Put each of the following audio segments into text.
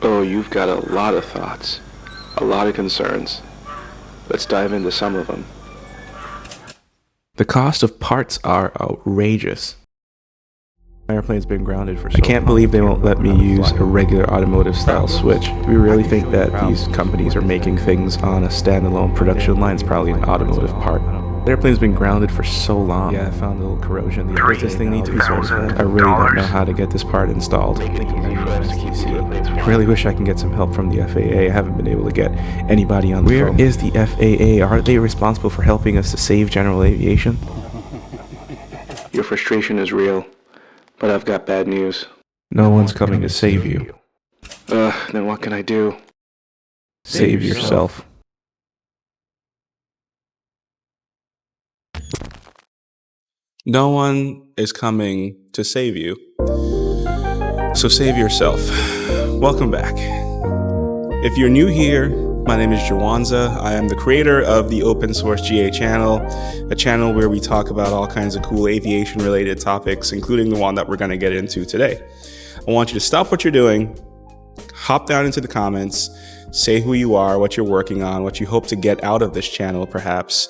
Oh, you've got a lot of thoughts, a lot of concerns. Let's dive into some of them. The cost of parts are outrageous. My airplane's been grounded for so long. I can't believe they won't let me use a regular automotive style switch. Do we really think that these companies are making things on a standalone production line? It's probably an automotive part. The airplane's been grounded for so long. Yeah, I found a little corrosion. Does this thing need to be certified? I really don't know how to get this part installed. I really wish I can get some help from the FAA. I haven't been able to get anybody on the phone. Where is the FAA? Are they responsible for helping us to save General Aviation? Your frustration is real, but I've got bad news. No one's coming to save you. Then what can I do? Save yourself. No one is coming to save you, so save yourself. Welcome back. If you're new here, my name is Jawanza. I am the creator of the Open Source GA channel, a channel where we talk about all kinds of cool aviation-related topics, including the one that we're going to get into today. I want you to stop what you're doing, hop down into the comments, say who you are, what you're working on, what you hope to get out of this channel, perhaps.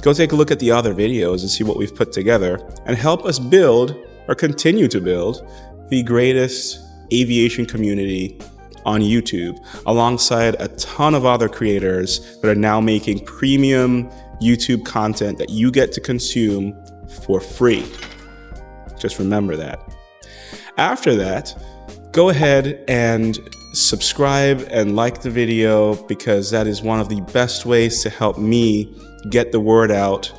Go take a look at the other videos and see what we've put together and help us build or continue to build the greatest aviation community on YouTube, alongside a ton of other creators that are now making premium YouTube content that you get to consume for free. Just remember that. After that, go ahead and subscribe and like the video, because that is one of the best ways to help me get the word out,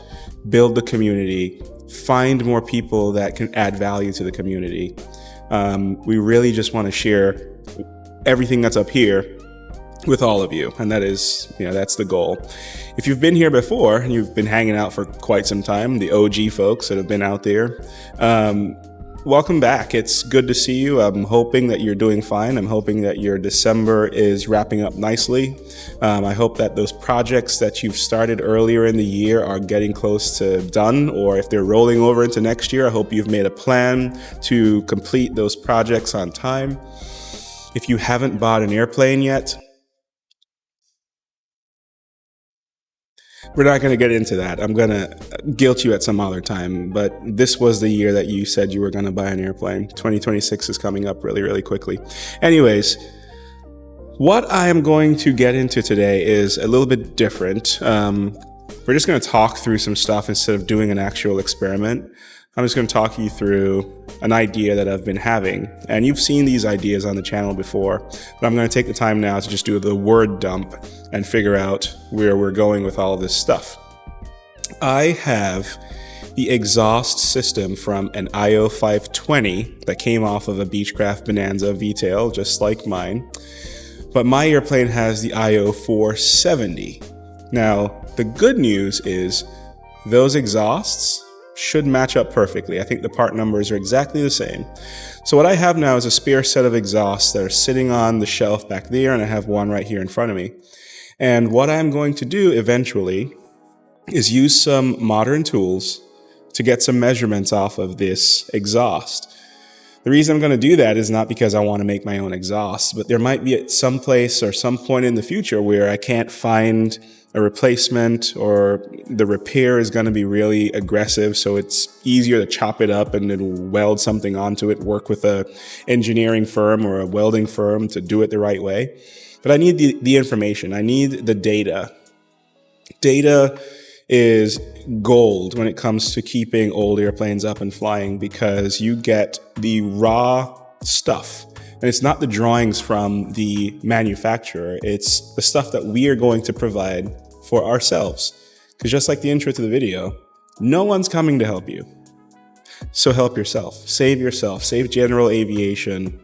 build the community, find more people that can add value to the community. We really just want to share everything that's up here with all of you, and that is, that's the goal. If you've been here before and you've been hanging out for quite some time, the OG folks that have been out there, welcome back. It's good to see you. I'm hoping that you're doing fine. I'm hoping that your December is wrapping up nicely. I hope that those projects that you've started earlier in the year are getting close to done, or if they're rolling over into next year, I hope you've made a plan to complete those projects on time. If you haven't bought an airplane yet, we're not going to get into that. I'm going to guilt you at some other time, but this was the year that you said you were going to buy an airplane. 2026 is coming up really, really quickly. Anyways, what I am going to get into today is a little bit different. We're just going to talk through some stuff instead of doing an actual experiment. I'm just going to talk you through an idea that I've been having. And you've seen these ideas on the channel before, but I'm going to take the time now to just do the word dump and figure out where we're going with all of this stuff. I have the exhaust system from an IO 520 that came off of a Beechcraft Bonanza V-tail, just like mine. But my airplane has the IO 470. Now, the good news is those exhausts should match up perfectly. I think the part numbers are exactly the same. So what I have now is a spare set of exhausts that are sitting on the shelf back there, and I have one right here in front of me. And what I'm going to do eventually is use some modern tools to get some measurements off of this exhaust. The reason I'm going to do that is not because I want to make my own exhaust, but there might be at some place or some point in the future where I can't find a replacement, or the repair is going to be really aggressive, so it's easier to chop it up and then weld something onto it, work with a engineering firm or a welding firm to do it the right way. But I need the information. I need the data. Data is gold when it comes to keeping old airplanes up and flying, because you get the raw stuff. And it's not the drawings from the manufacturer, it's the stuff that we are going to provide for ourselves. Because just like the intro to the video, no one's coming to help you. So help yourself, save General Aviation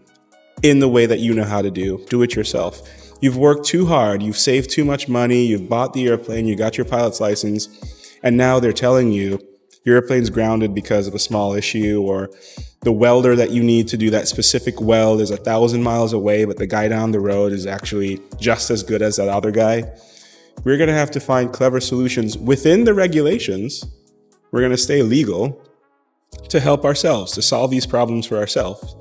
in the way that you know how to do. Do it yourself. You've worked too hard, you've saved too much money, you've bought the airplane, you got your pilot's license, and now they're telling you your airplane's grounded because of a small issue, or the welder that you need to do that specific weld is 1,000 miles away, but the guy down the road is actually just as good as that other guy. We're going to have to find clever solutions within the regulations. We're going to stay legal to help ourselves, to solve these problems for ourselves.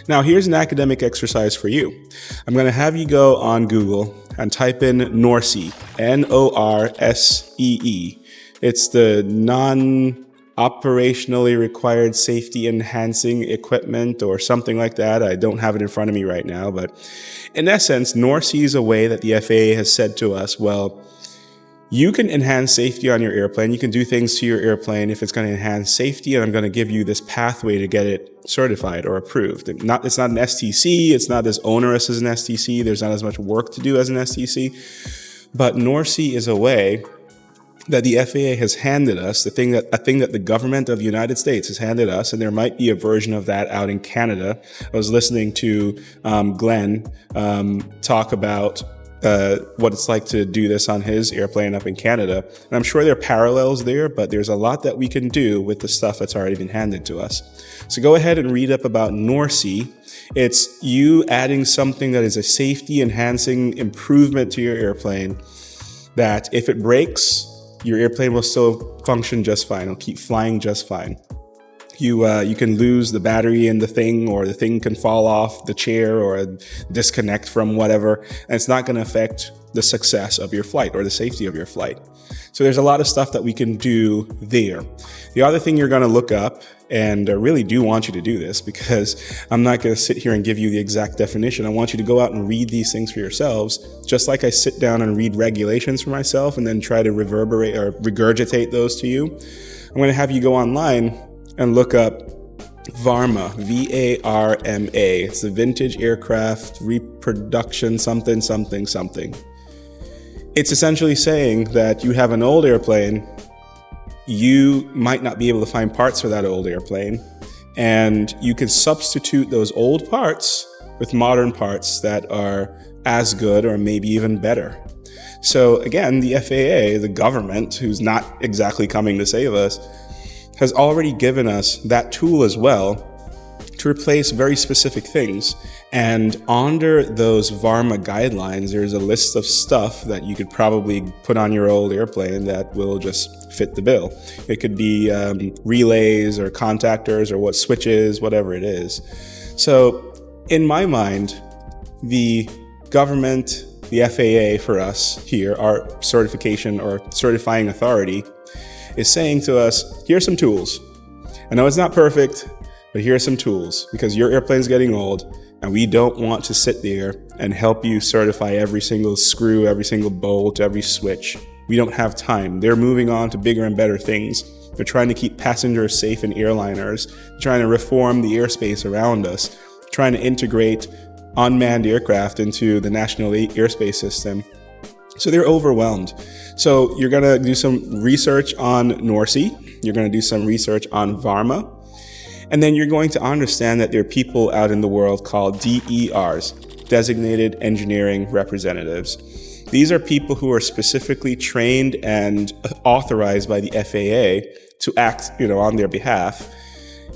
Now, here's an academic exercise for you. I'm going to have you go on Google and type in NORSEE, Norsee. It's the non-operationally required safety enhancing equipment or something like that. I don't have it in front of me right now, but in essence, NORSEE is a way that the FAA has said to us, well, you can enhance safety on your airplane. You can do things to your airplane if it's going to enhance safety, and I'm going to give you this pathway to get it certified or approved. It's not an STC. It's not as onerous as an STC. There's not as much work to do as an STC. But NORSEE is a way that the FAA has handed us, a thing that the government of the United States has handed us, and there might be a version of that out in Canada. I was listening to Glenn talk about what it's like to do this on his airplane up in Canada. And I'm sure there are parallels there, but there's a lot that we can do with the stuff that's already been handed to us. So go ahead and read up about NORSEE. It's you adding something that is a safety enhancing improvement to your airplane that if it breaks, your airplane will still function just fine. It'll keep flying just fine. You can lose the battery in the thing, or the thing can fall off the chair or disconnect from whatever, and it's not going to affect the success of your flight or the safety of your flight. So there's a lot of stuff that we can do there. The other thing you're going to look up, and I really do want you to do this because I'm not going to sit here and give you the exact definition. I want you to go out and read these things for yourselves, just like I sit down and read regulations for myself and then try to reverberate or regurgitate those to you. I'm going to have you go online and look up VARMA, V-A-R-M-A. It's the Vintage Aircraft Reproduction something. It's essentially saying that you have an old airplane, you might not be able to find parts for that old airplane, and you can substitute those old parts with modern parts that are as good or maybe even better. So again, the FAA, the government, who's not exactly coming to save us, has already given us that tool as well to replace very specific things. And under those VARMA guidelines, there's a list of stuff that you could probably put on your old airplane that will just fit the bill. It could be relays or contactors or what switches, whatever it is. So in my mind, the government, the FAA for us here, our certification or certifying authority, is saying to us, here's some tools. I know it's not perfect, but here are some tools because your airplane's getting old and we don't want to sit there and help you certify every single screw, every single bolt, every switch. We don't have time. They're moving on to bigger and better things. They're trying to keep passengers safe in airliners, trying to reform the airspace around us, trying to integrate unmanned aircraft into the national airspace system. So they're overwhelmed. So you're going to do some research on NORSEE. You're going to do some research on VARMA. And then you're going to understand that there are people out in the world called DERs, Designated Engineering Representatives. These are people who are specifically trained and authorized by the FAA to act, on their behalf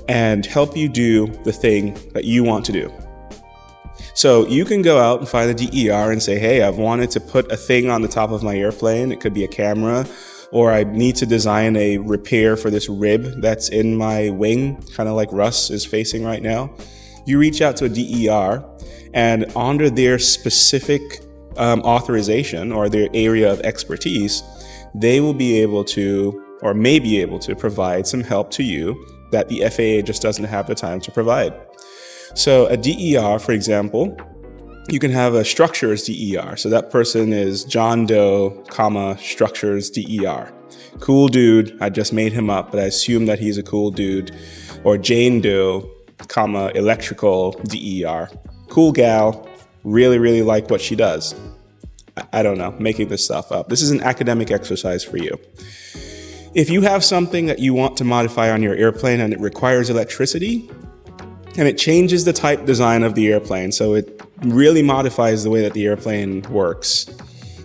and help you do the thing that you want to do. So you can go out and find a DER and say, hey, I've wanted to put a thing on the top of my airplane. It could be a camera, or I need to design a repair for this rib that's in my wing, kind of like Russ is facing right now. You reach out to a DER, and under their specific authorization or their area of expertise, they will be able to, or may be able to, provide some help to you that the FAA just doesn't have the time to provide. So a DER, for example, you can have a structures DER. So that person is John Doe, structures DER. Cool dude. I just made him up, but I assume that he's a cool dude. Or Jane Doe, electrical DER. Cool gal. Really, really like what she does. I don't know, making this stuff up. This is an academic exercise for you. If you have something that you want to modify on your airplane and it requires electricity, and it changes the type design of the airplane, so it really modifies the way that the airplane works,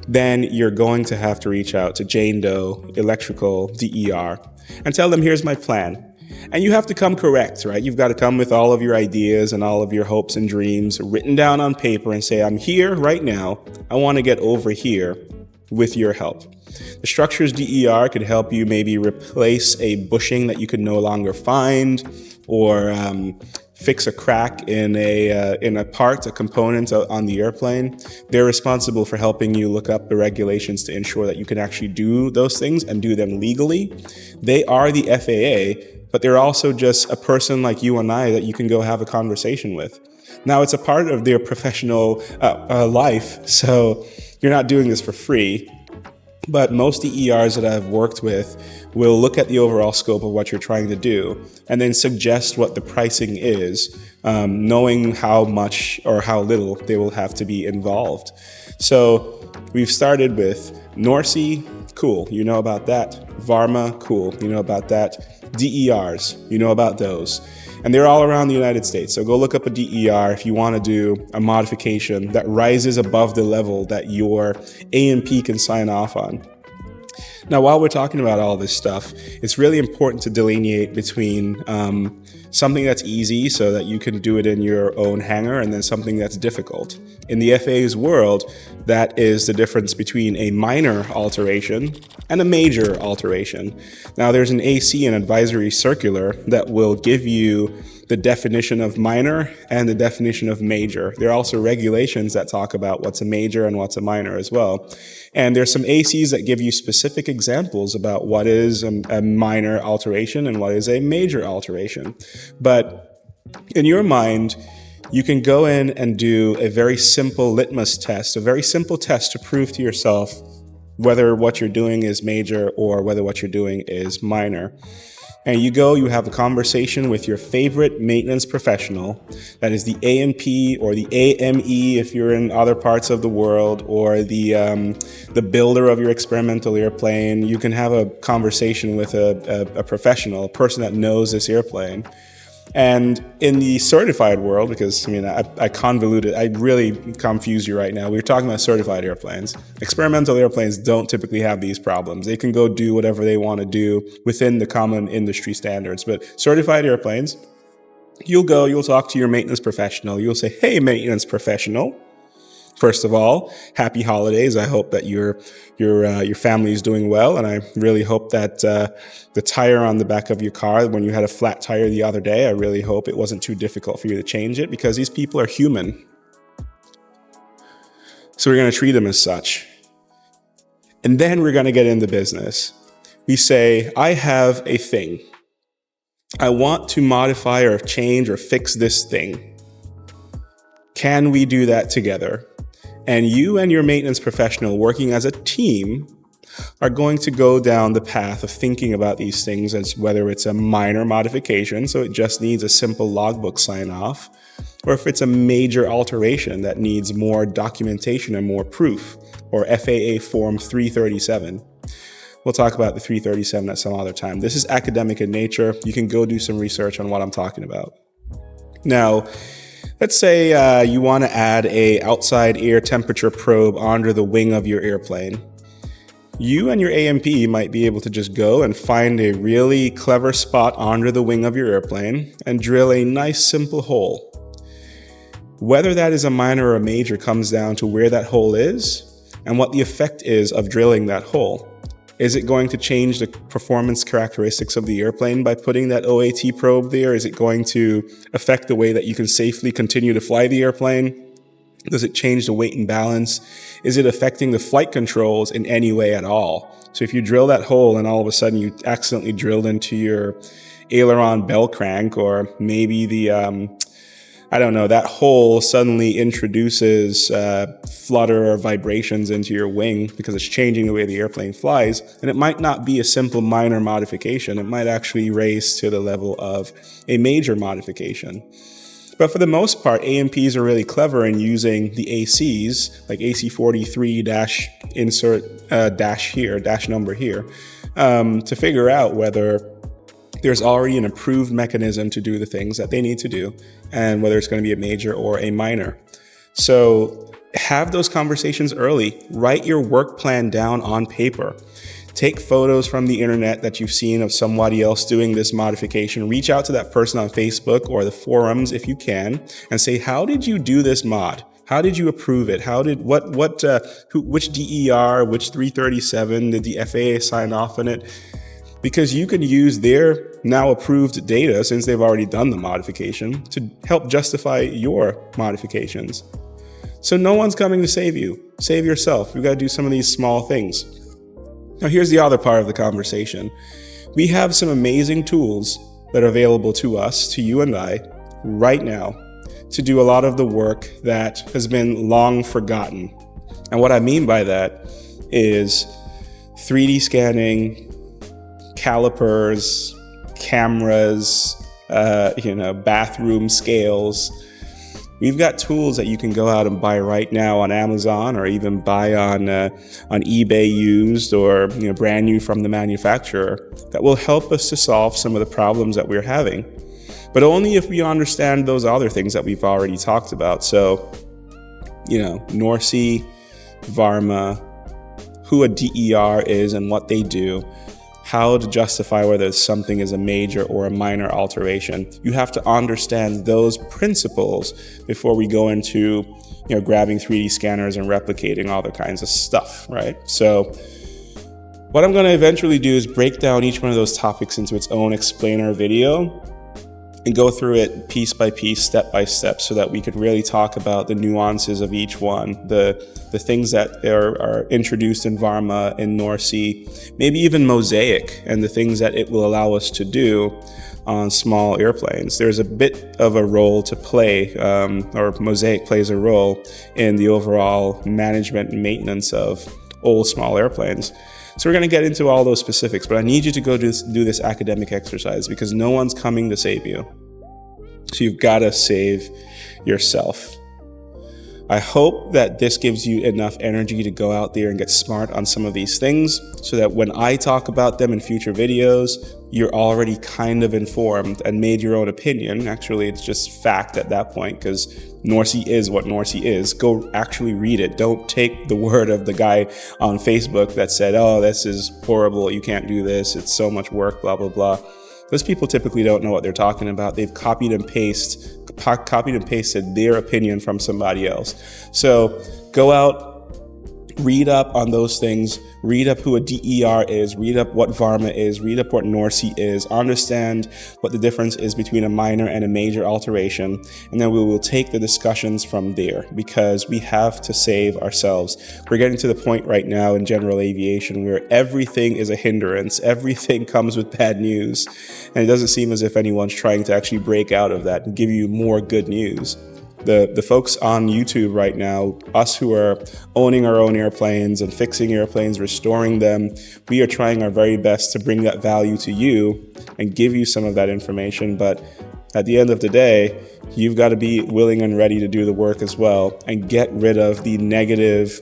then you're going to have to reach out to Jane Doe, electrical DER, and tell them, here's my plan. And you have to come correct, right? You've got to come with all of your ideas and all of your hopes and dreams written down on paper and say, I'm here right now. I want to get over here with your help. The structures DER could help you maybe replace a bushing that you could no longer find, or fix a crack in a part, a component on the airplane, they're responsible for helping you look up the regulations to ensure that you can actually do those things and do them legally. They are the FAA, but they're also just a person like you and I that you can go have a conversation with. Now, it's a part of their professional life, so you're not doing this for free. But most DERs that I've worked with will look at the overall scope of what you're trying to do and then suggest what the pricing is, knowing how much or how little they will have to be involved. So we've started with NORCE, cool, you know about that. VARMA, cool, you know about that. DERs, you know about those. And they're all around the United States. So go look up a DER if you want to do a modification that rises above the level that your A&P can sign off on. Now, while we're talking about all this stuff, it's really important to delineate between something that's easy so that you can do it in your own hangar and then something that's difficult. In the FAA's world, that is the difference between a minor alteration and a major alteration. Now, there's an AC, an advisory circular, that will give you the definition of minor and the definition of major. There are also regulations that talk about what's a major and what's a minor as well. And there's some ACs that give you specific examples about what is a minor alteration and what is a major alteration. But in your mind, you can go in and do a very simple litmus test, a very simple test to prove to yourself whether what you're doing is major or whether what you're doing is minor. And you have a conversation with your favorite maintenance professional, that is the A&P or the AME if you're in other parts of the world, or the builder of your experimental airplane. You can have a conversation with a professional, a person that knows this airplane. And in the certified world, because I convoluted, I really confused you right now. We were talking about certified airplanes. Experimental airplanes don't typically have these problems. They can go do whatever they want to do within the common industry standards. But certified airplanes, you'll talk to your maintenance professional. You'll say, "Hey, maintenance professional, first of all, happy holidays. I hope that your family is doing well, and I really hope that the tire on the back of your car, when you had a flat tire the other day, I really hope it wasn't too difficult for you to change it, because these people are human. So we're going to treat them as such. And then we're going to get into business. We say, I have a thing. I want to modify or change or fix this thing. Can we do that together?" And you and your maintenance professional, working as a team, are going to go down the path of thinking about these things as whether it's a minor modification, so it just needs a simple logbook sign off, or if it's a major alteration that needs more documentation and more proof, or FAA Form 337. We'll talk about the 337 at some other time. This is academic in nature. You can go do some research on what I'm talking about. Now, let's say you want to add a outside air temperature probe under the wing of your airplane. You and your A&P might be able to just go and find a really clever spot under the wing of your airplane and drill a nice simple hole. Whether that is a minor or a major comes down to where that hole is and what the effect is of drilling that hole. Is it going to change the performance characteristics of the airplane by putting that OAT probe there? Is it going to affect the way that you can safely continue to fly the airplane? Does it change the weight and balance? Is it affecting the flight controls in any way at all? So if you drill that hole and all of a sudden you accidentally drilled into your aileron bell crank, or maybe that hole suddenly introduces flutter or vibrations into your wing because it's changing the way the airplane flies, and it might not be a simple minor modification. It might actually raise to the level of a major modification. But for the most part, A&Ps are really clever in using the ACs, like AC43 insert dash number here, to figure out whether there's already an approved mechanism to do the things that they need to do, and whether it's going to be a major or a minor. So have those conversations early. Write your work plan down on paper. Take photos from the internet that you've seen of somebody else doing this modification. Reach out to that person on Facebook or the forums if you can, and say, how did you do this mod? How did you approve it? Which DER, which 337 did the FAA sign off on it? because you can use their now approved data, since they've already done the modification, to help justify your modifications. So no one's coming to save you. Save yourself. We've got to do some of these small things. Now, here's the other part of the conversation. We have some amazing tools that are available to us, to you and I, right now, to do a lot of the work that has been long forgotten. And what I mean by that is 3D scanning, calipers, cameras, bathroom scales. We've got tools that you can go out and buy right now on Amazon, or even buy on eBay used, or brand new from the manufacturer, that will help us to solve some of the problems that we're having. But only if we understand those other things that we've already talked about. So, NORSI, Varma, who a DER is and what they do, how to justify whether something is a major or a minor alteration. You have to understand those principles before we go into, grabbing 3D scanners and replicating all the kinds of stuff, right? So what I'm going to eventually do is break down each one of those topics into its own explainer video and go through it piece by piece, step by step, so that we could really talk about the nuances of each one, the things that are introduced in Varma, in NORSI, maybe even Mosaic, and the things that it will allow us to do on small airplanes. There's a bit of a role to play, or Mosaic plays a role in the overall management and maintenance of old small airplanes. So we're going to get into all those specifics, but I need you to go do this academic exercise, because no one's coming to save you. So you've got to save yourself. I hope that this gives you enough energy to go out there and get smart on some of these things, so that when I talk about them in future videos, you're already kind of informed and made your own opinion. Actually, it's just fact at that point, because NORSI is what NORSI is. Go actually read it. Don't take the word of the guy on Facebook that said, oh, this is horrible, you can't do this, it's so much work, blah, blah, blah. Those people typically don't know what they're talking about. They've copied and pasted their opinion from somebody else. So go out, read up on those things, read up who a DER is, read up what Varma is, read up what NORSI is, understand what the difference is between a minor and a major alteration, and then we will take the discussions from there, because we have to save ourselves. We're getting to the point right now in general aviation where everything is a hindrance, everything comes with bad news, and it doesn't seem as if anyone's trying to actually break out of that and give you more good news. The folks on YouTube right now, us who are owning our own airplanes and fixing airplanes, restoring them, we are trying our very best to bring that value to you and give you some of that information. But at the end of the day, you've got to be willing and ready to do the work as well, and get rid of the negative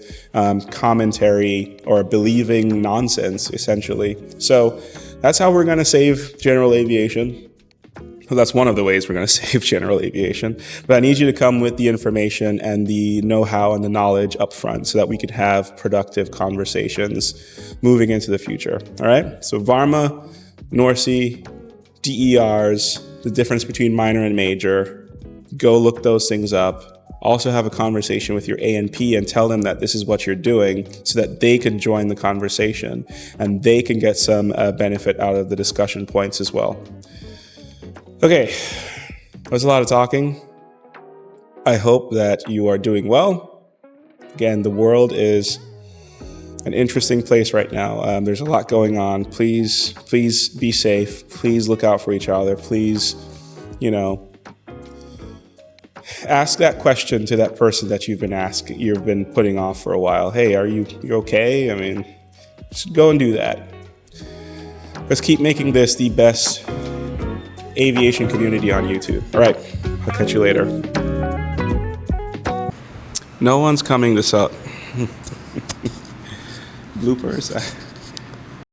commentary or believing nonsense, essentially. So that's how we're going to save general aviation. Well, that's one of the ways we're going to save general aviation. But I need you to come with the information and the know-how and the knowledge up front, so that we could have productive conversations moving into the future. All right? So Varma, NORSI, DERs, the difference between minor and major. Go look those things up. Also have a conversation with your A&P and tell them that this is what you're doing, so that they can join the conversation and they can get some benefit out of the discussion points as well. Okay, that was a lot of talking. I hope that you are doing well. Again, the world is an interesting place right now. There's a lot going on. Please be safe. Please look out for each other. Please, ask that question to that person that you've been putting off for a while. Hey, are you okay? I mean, just go and do that. Let's keep making this the best aviation community on YouTube. All right, I'll catch you later. No one's coming this up. Bloopers.